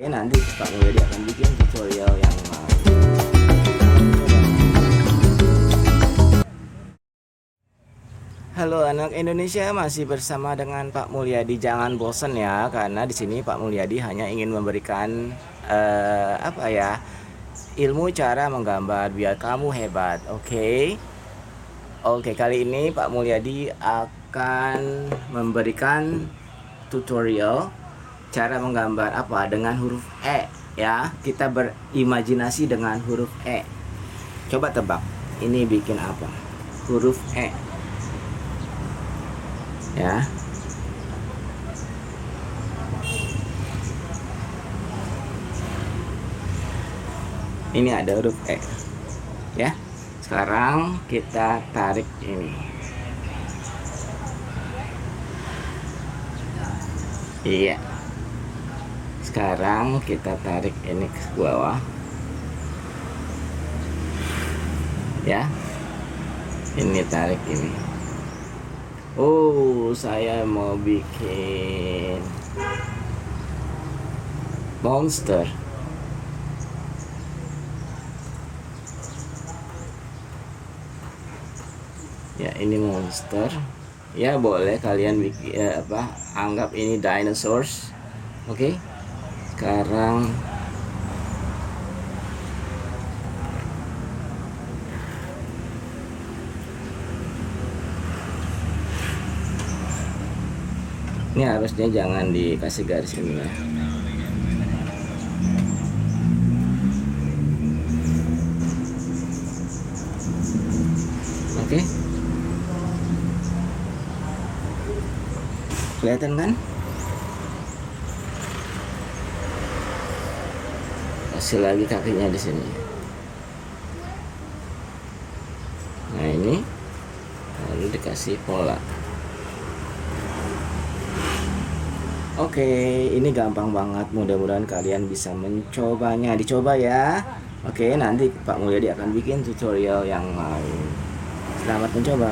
Nanti Pak Mulyadi akan bikin tutorial yang lain. Halo anak Indonesia, masih bersama dengan Pak Mulyadi. Jangan bosan ya, karena di sini Pak Mulyadi hanya ingin memberikan ilmu cara menggambar biar kamu hebat. Oke, kali ini Pak Mulyadi akan memberikan tutorial cara menggambar dengan huruf E ya. Kita berimajinasi dengan huruf E. Coba tebak, ini bikin apa? Huruf E ya. Ini ada huruf E ya. Sekarang kita tarik ini. Iya. Sekarang kita tarik ini ke bawah ya. Ini tarik ini. Oh, saya mau bikin monster. Ya, ini monster. Ya, boleh kalian bikin anggap ini dinosaurs. Oke. Sekarang ini harusnya jangan dikasih garis ini ya. Oke. Kelihatan kan? Kasih lagi kakinya di sini. Nah, ini lalu dikasih pola. Oke, ini gampang banget. Mudah-mudahan kalian bisa mencobanya. Dicoba ya. Oke, nanti Pak Mulyadi akan bikin tutorial yang lain. Selamat mencoba.